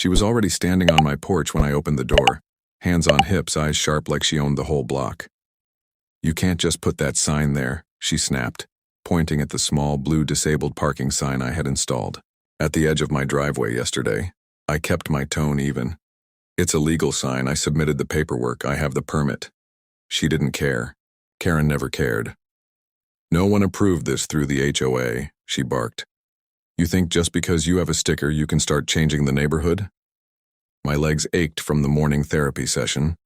She was already standing on my porch when I opened the door, hands on hips, eyes sharp like she owned the whole block. "You can't just put that sign there," she snapped, pointing at the small blue disabled parking sign I had installed at the edge of my driveway yesterday. I kept my tone even. "It's a legal sign. I submitted the paperwork. I have the permit." She didn't care. Karen never cared. "No one approved this through the HOA, she barked. "You think just because you have a sticker you can start changing the neighborhood?" My legs ached from the morning therapy session.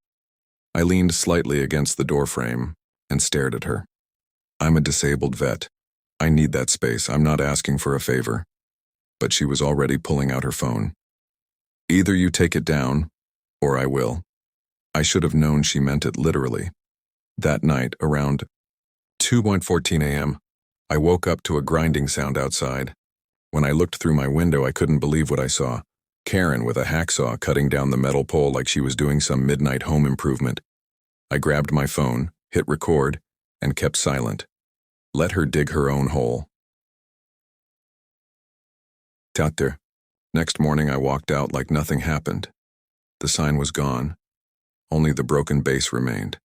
I leaned slightly against the doorframe and stared at her. "I'm a disabled vet. I need that space. I'm not asking for a favor." But she was already pulling out her phone. "Either you take it down, or I will." I should have known she meant it literally. That night, around 2:14 a.m., I woke up to a grinding sound outside. When I looked through my window, I couldn't believe what I saw. Karen with a hacksaw cutting down the metal pole like she was doing some midnight home improvement. I grabbed my phone, hit record, and kept silent. Let her dig her own hole. Tatter. Next morning I walked out like nothing happened. The sign was gone. Only the broken base remained.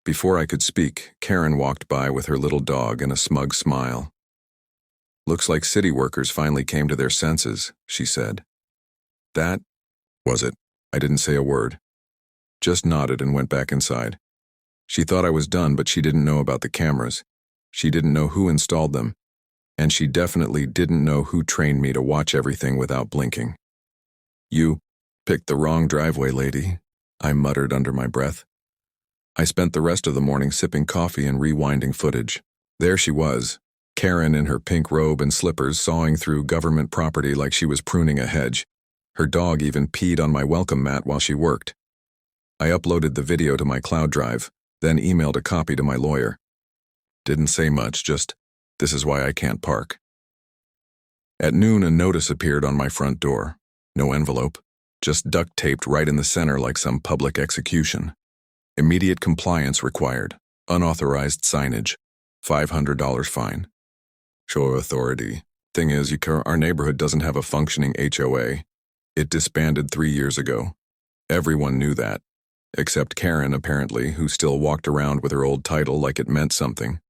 Before I could speak, Karen walked by with her little dog and a smug smile. "Looks like city workers finally came to their senses," she said. "That was it." I didn't say a word. Just nodded and went back inside. She thought I was done, but she didn't know about the cameras. She didn't know who installed them. And she definitely didn't know who trained me to watch everything without blinking. "You picked the wrong driveway, lady," I muttered under my breath. I spent the rest of the morning sipping coffee and rewinding footage. There she was, Karen in her pink robe and slippers, sawing through government property like she was pruning a hedge. Her dog even peed on my welcome mat while she worked. I uploaded the video to my cloud drive, then emailed a copy to my lawyer. Didn't say much, just, "This is why I can't park." At noon, a notice appeared on my front door. No envelope, just duct taped right in the center like some public execution. "Immediate compliance required. Unauthorized signage. $500 fine." Show authority. Thing is, our neighborhood doesn't have a functioning HOA. It disbanded 3 years ago. Everyone knew that, except Karen, apparently, who still walked around with her old title like it meant something.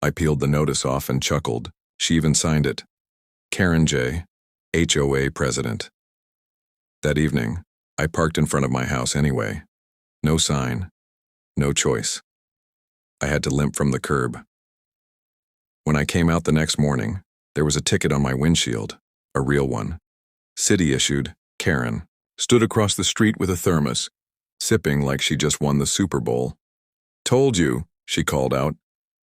I peeled the notice off and chuckled. She even signed it. Karen J., HOA President. That evening, I parked in front of my house anyway. No sign. No choice. I had to limp from the curb. When I came out the next morning, there was a ticket on my windshield, a real one. City issued, Karen. Stood across the street with a thermos, sipping like she just won the Super Bowl. "Told you," she called out.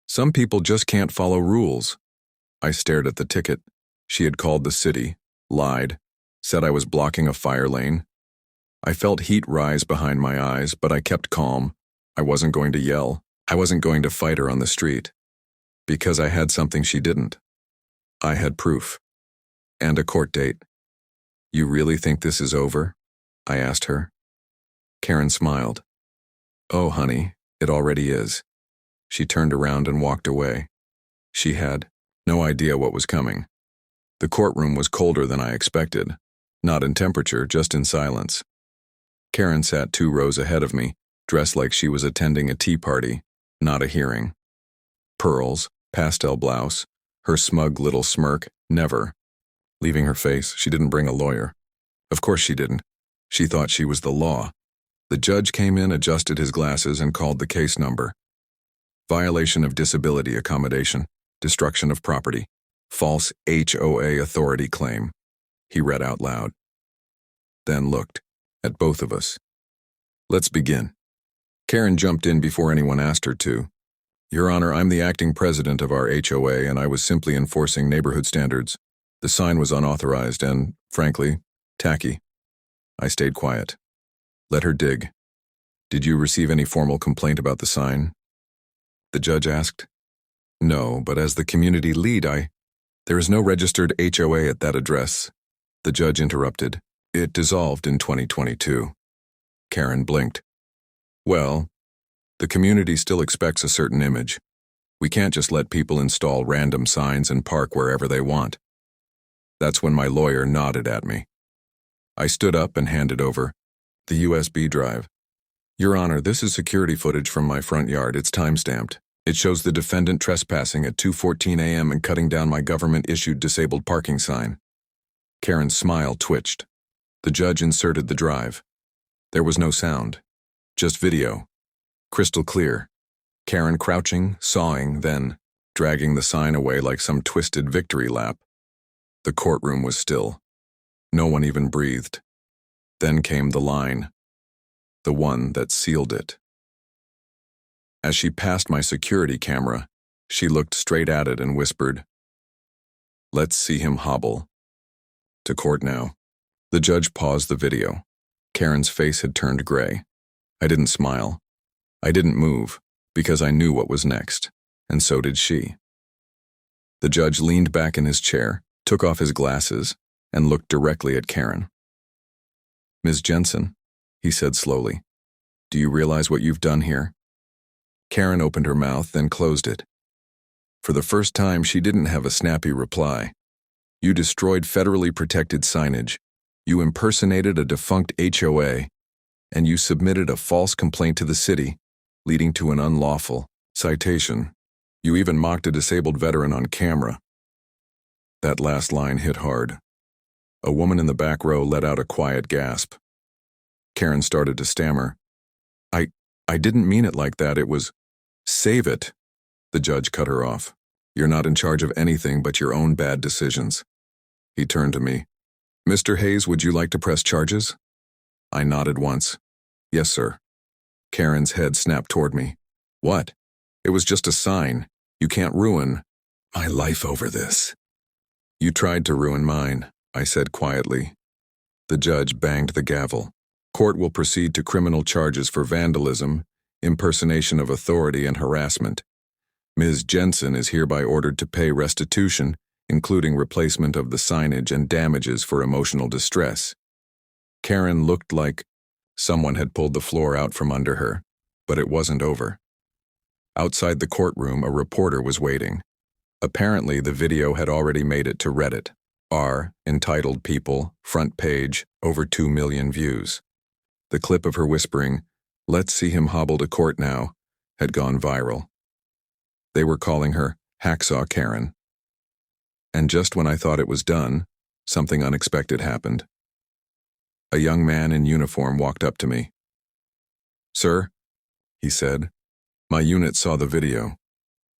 "Some people just can't follow rules." I stared at the ticket. She had called the city, lied, said I was blocking a fire lane. I felt heat rise behind my eyes, but I kept calm. I wasn't going to yell. I wasn't going to fight her on the street. Because I had something she didn't. I had proof. And a court date. "You really think this is over?" I asked her. Karen smiled. "Oh, honey, it already is." She turned around and walked away. She had no idea what was coming. The courtroom was colder than I expected. Not in temperature, just in silence. Karen sat 2 rows ahead of me, dressed like she was attending a tea party, not a hearing. Pearls, pastel blouse, her smug little smirk, never. Leaving her face, she didn't bring a lawyer. Of course she didn't. She thought she was the law. The judge came in, adjusted his glasses, and called the case number. Violation of disability accommodation, destruction of property, false HOA authority claim. He read out loud. Then looked at both of us. "Let's begin." Karen jumped in before anyone asked her to. "Your Honor, I'm the acting president of our HOA, and I was simply enforcing neighborhood standards. The sign was unauthorized and, frankly, tacky." I stayed quiet. Let her dig. "Did you receive any formal complaint about the sign?" The judge asked. "No, but as the community lead, there is no registered HOA at that address." The judge interrupted. "It dissolved in 2022. Karen blinked. "Well, the community still expects a certain image. We can't just let people install random signs and park wherever they want." That's when my lawyer nodded at me. I stood up and handed over the USB drive. Your Honor, this is security footage from my front yard. It's time-stamped. It shows the defendant trespassing at 2:14 a.m. and cutting down my government-issued disabled parking sign. Karen's smile twitched. The judge inserted the drive. There was no sound, just video. Crystal clear. Karen crouching, sawing, then dragging the sign away like some twisted victory lap. The courtroom was still. No one even breathed. Then came the line, the one that sealed it. As she passed my security camera, she looked straight at it and whispered, "Let's see him hobble." To court now. The judge paused the video. Karen's face had turned gray. I didn't smile. I didn't move, because I knew what was next, and so did she. The judge leaned back in his chair, took off his glasses, and looked directly at Karen. "Ms. Jensen," he said slowly, "do you realize what you've done here?" Karen opened her mouth, then closed it. For the first time, she didn't have a snappy reply. "You destroyed federally protected signage. You impersonated a defunct HOA, and you submitted a false complaint to the city, leading to an unlawful citation. You even mocked a disabled veteran on camera." That last line hit hard. A woman in the back row let out a quiet gasp. Karen started to stammer. I didn't mean it like that. It was, "Save it." The judge cut her off. "You're not in charge of anything but your own bad decisions." He turned to me. "Mr. Hayes, would you like to press charges?" I nodded once. "Yes, sir." Karen's head snapped toward me. "What? It was just a sign. You can't ruin my life over this." "You tried to ruin mine," I said quietly. The judge banged the gavel. "Court will proceed to criminal charges for vandalism, impersonation of authority, and harassment. Ms. Jensen is hereby ordered to pay restitution, including replacement of the signage and damages for emotional distress." Karen looked like someone had pulled the floor out from under her, but it wasn't over. Outside the courtroom, a reporter was waiting. Apparently, the video had already made it to Reddit. Entitled People, front page, over 2 million views. The clip of her whispering, "Let's see him hobble to court now," had gone viral. They were calling her Hacksaw Karen. And just when I thought it was done, something unexpected happened. A young man in uniform walked up to me. "Sir," he said, "my unit saw the video.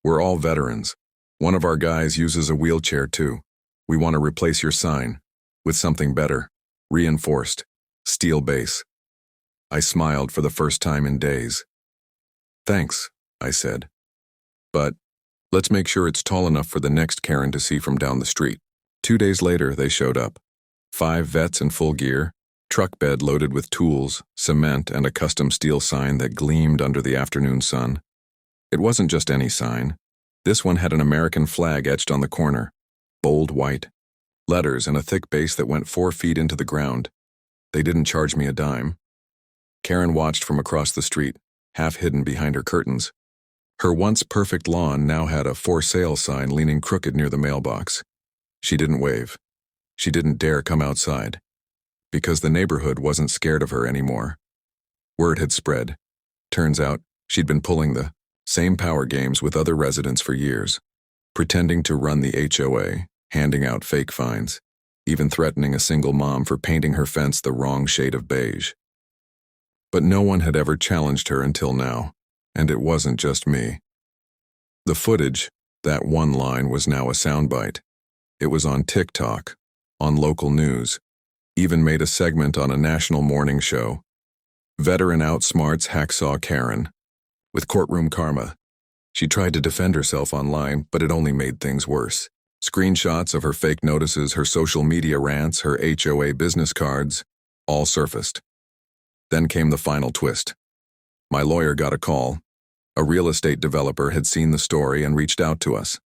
We're all veterans. One of our guys uses a wheelchair too. We want to replace your sign with something better, reinforced, steel base." I smiled for the first time in days. "Thanks," I said. "But let's make sure it's tall enough for the next Karen to see from down the street." 2 days later, they showed up. 5 vets in full gear, truck bed loaded with tools, cement, and a custom steel sign that gleamed under the afternoon sun. It wasn't just any sign. This one had an American flag etched on the corner, bold white, letters and a thick base that went 4 feet into the ground. They didn't charge me a dime. Karen watched from across the street, half hidden behind her curtains. Her once perfect lawn now had a "for sale" sign leaning crooked near the mailbox. She didn't wave. She didn't dare come outside, because the neighborhood wasn't scared of her anymore. Word had spread. Turns out, she'd been pulling the same power games with other residents for years, pretending to run the HOA, handing out fake fines, even threatening a single mom for painting her fence the wrong shade of beige. But no one had ever challenged her until now, and it wasn't just me. The footage, that one line, was now a soundbite. It was on TikTok, on local news, even made a segment on a national morning show. Veteran outsmarts Hacksaw Karen. With courtroom karma. She tried to defend herself online, but it only made things worse. Screenshots of her fake notices, her social media rants, her HOA business cards, all surfaced. Then came the final twist. My lawyer got a call. A real estate developer had seen the story and reached out to us.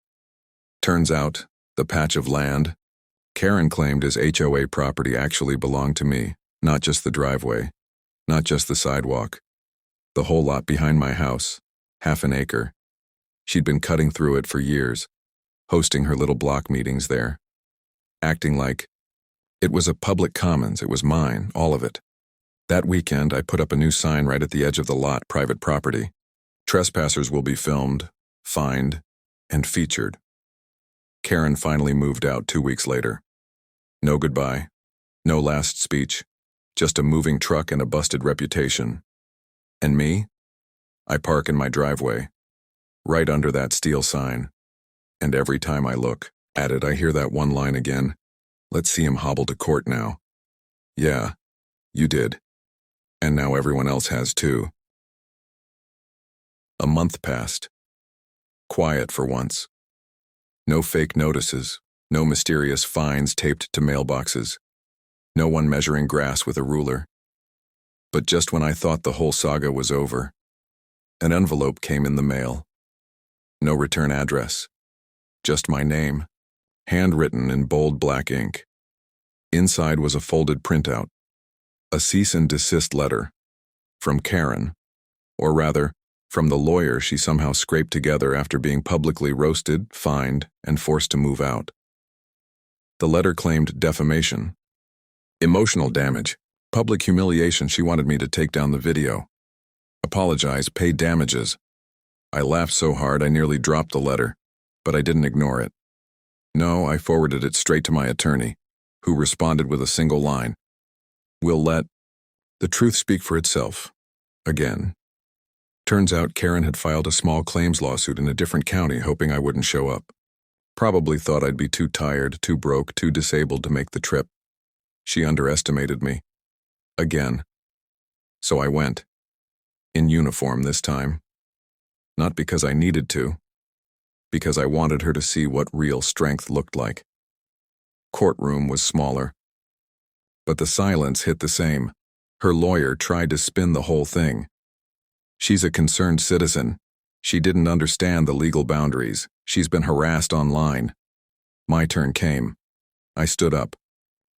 Turns out, the patch of land Karen claimed as HOA property actually belonged to me, not just the driveway, not just the sidewalk. The whole lot behind my house, half an acre. She'd been cutting through it for years, hosting her little block meetings there, acting like It was a public commons. It was mine, all of it. That weekend, I put up a new sign right at the edge of the lot, private property. Trespassers will be filmed, fined, and featured. Karen finally moved out 2 weeks later. No goodbye, no last speech, just a moving truck and a busted reputation. And me? I park in my driveway, right under that steel sign. And every time I look at it, I hear that one line again. Let's see him hobble to court now. Yeah, you did. And now everyone else has too. A month passed. Quiet for once. No fake notices, no mysterious fines taped to mailboxes, no one measuring grass with a ruler. But just when I thought the whole saga was over, an envelope came in the mail. No return address, just my name, handwritten in bold black ink. Inside was a folded printout, a cease and desist letter from Karen, or rather, from the lawyer she somehow scraped together after being publicly roasted, fined, and forced to move out. The letter claimed defamation, emotional damage, public humiliation. She wanted me to take down the video, apologize, pay damages. I laughed so hard I nearly dropped the letter, but I didn't ignore it. No, I forwarded it straight to my attorney, who responded with a single line. We'll let the truth speak for itself. Again. Turns out Karen had filed a small claims lawsuit in a different county, hoping I wouldn't show up. Probably thought I'd be too tired, too broke, too disabled to make the trip. She underestimated me. Again. So I went. In uniform this time. Not because I needed to. Because I wanted her to see what real strength looked like. Courtroom was smaller. But the silence hit the same. Her lawyer tried to spin the whole thing. She's a concerned citizen. She didn't understand the legal boundaries. She's been harassed online. My turn came. I stood up.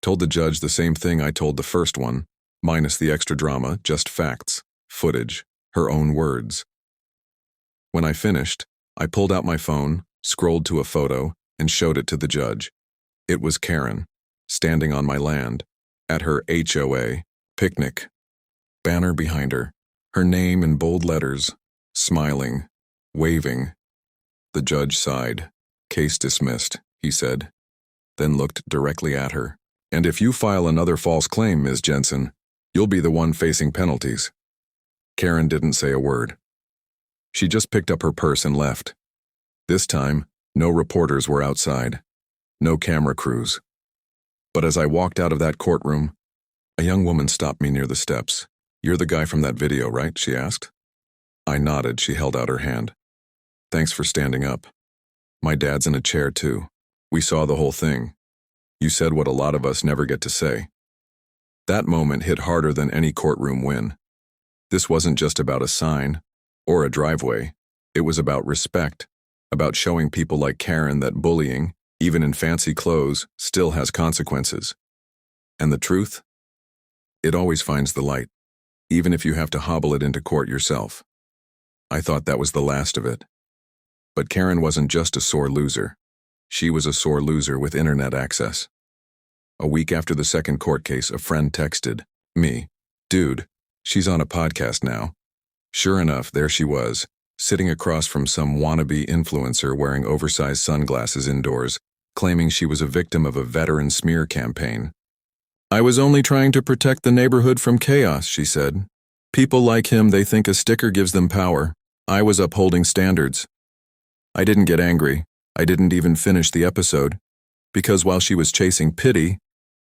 Told the judge the same thing I told the first one, minus the extra drama, just facts, footage, her own words. When I finished, I pulled out my phone, scrolled to a photo, and showed it to the judge. It was Karen, standing on my land, at her HOA picnic. Banner behind her. Her name in bold letters, smiling, waving. The judge sighed. Case dismissed, he said, then looked directly at her. And if you file another false claim, Ms. Jensen, you'll be the one facing penalties. Karen didn't say a word. She just picked up her purse and left. This time, no reporters were outside. No camera crews. But as I walked out of that courtroom, a young woman stopped me near the steps. You're the guy from that video, right? She asked. I nodded. She held out her hand. Thanks for standing up. My dad's in a chair too. We saw the whole thing. You said what a lot of us never get to say. That moment hit harder than any courtroom win. This wasn't just about a sign or a driveway. It was about respect, about showing people like Karen that bullying, even in fancy clothes, still has consequences. And the truth? It always finds the light, even if you have to hobble it into court yourself. I thought that was the last of it. But Karen wasn't just a sore loser. She was a sore loser with internet access. A week after the second court case, a friend texted me, "Dude, she's on a podcast now." Sure enough, there she was, sitting across from some wannabe influencer wearing oversized sunglasses indoors, claiming she was a victim of a veteran smear campaign. "I was only trying to protect the neighborhood from chaos," she said. "People like him, they think a sticker gives them power. I was upholding standards." I didn't get angry. I didn't even finish the episode. Because while she was chasing pity,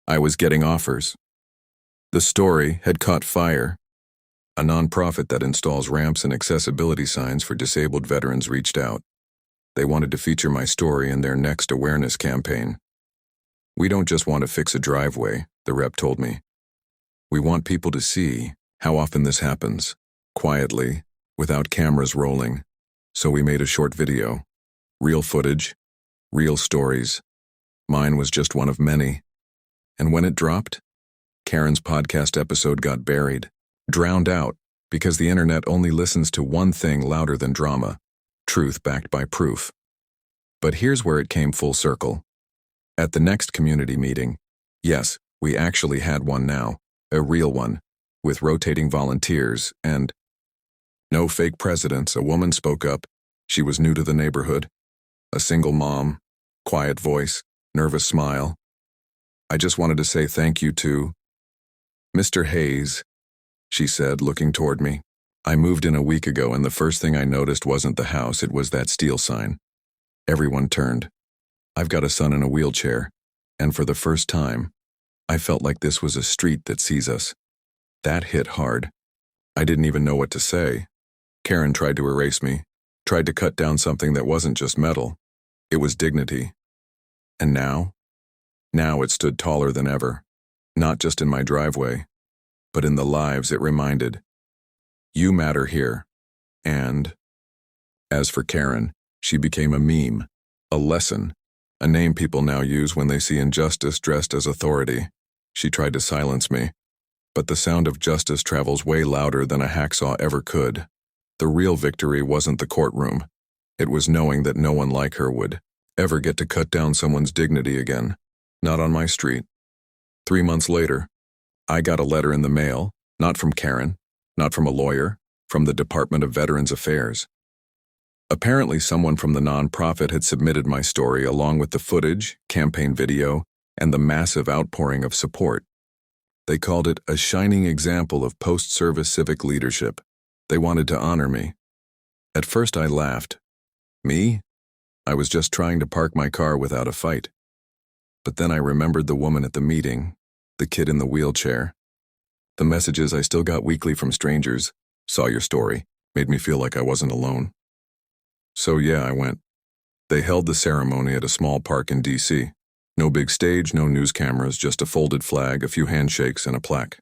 I was getting offers. The story had caught fire. A nonprofit that installs ramps and accessibility signs for disabled veterans reached out. They wanted to feature my story in their next awareness campaign. "We don't just want to fix a driveway," the rep told me. "We want people to see how often this happens, quietly, without cameras rolling." So we made a short video. Real footage, real stories. Mine was just one of many. And when it dropped, Karen's podcast episode got buried, drowned out, because the internet only listens to one thing louder than drama, truth backed by proof. But here's where it came full circle. At the next community meeting, Yes, we actually had one now, a real one, with rotating volunteers and no fake presidents. A woman spoke up. She was new to the neighborhood. A single mom, quiet voice, nervous smile. I just wanted to say thank you to Mr. Hayes, she said, looking toward me. I moved in a week ago, and the first thing I noticed wasn't the house, it was that steel sign. Everyone turned. I've got a son in a wheelchair, and for the first time, I felt like this was a street that sees us. That hit hard. I didn't even know what to say. Karen tried to erase me, tried to cut down something that wasn't just metal. It was dignity. And now? Now it stood taller than ever, not just in my driveway, but in the lives it reminded. You matter here. And as for Karen, she became a meme, a lesson, a name people now use when they see injustice dressed as authority. She tried to silence me, but the sound of justice travels way louder than a hacksaw ever could. The real victory wasn't the courtroom. It was knowing that no one like her would ever get to cut down someone's dignity again. Not on my street. 3 months later, I got a letter in the mail, not from Karen, not from a lawyer, from the Department of Veterans Affairs. Apparently someone from the nonprofit had submitted my story along with the footage, campaign video, and the massive outpouring of support. They called it a shining example of post-service civic leadership. They wanted to honor me. At first I laughed. Me? I was just trying to park my car without a fight. But then I remembered the woman at the meeting, the kid in the wheelchair. The messages I still got weekly from strangers, saw your story, made me feel like I wasn't alone. So yeah, I went. They held the ceremony at a small park in D.C. No big stage, no news cameras, just a folded flag, a few handshakes, and a plaque.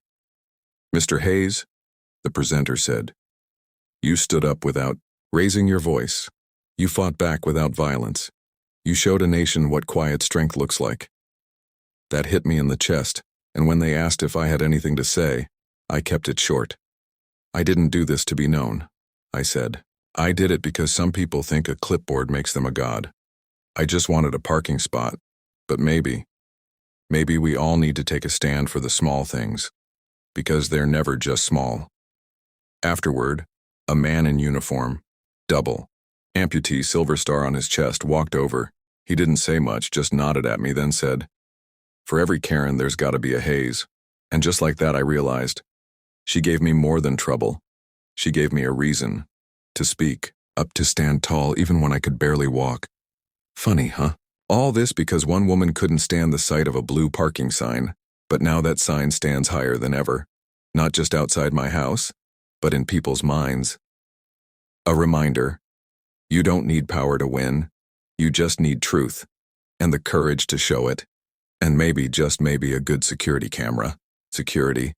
Mr. Hayes, the presenter said, you stood up without raising your voice. You fought back without violence. You showed a nation what quiet strength looks like. That hit me in the chest, and when they asked if I had anything to say, I kept it short. I didn't do this to be known, I said. I did it because some people think a clipboard makes them a god. I just wanted a parking spot, but maybe we all need to take a stand for the small things, because they're never just small. Afterward, a man in uniform, double, amputee silver star on his chest, walked over. He didn't say much, just nodded at me, then said, for every Karen, there's gotta be a Hayes. And just like that, I realized, she gave me more than trouble. She gave me a reason to speak, up to stand tall even when I could barely walk. Funny, huh? All this because one woman couldn't stand the sight of a blue parking sign, but now that sign stands higher than ever, not just outside my house, but in people's minds. A reminder, you don't need power to win, you just need truth, and the courage to show it, and maybe, just maybe, a good security camera. Security,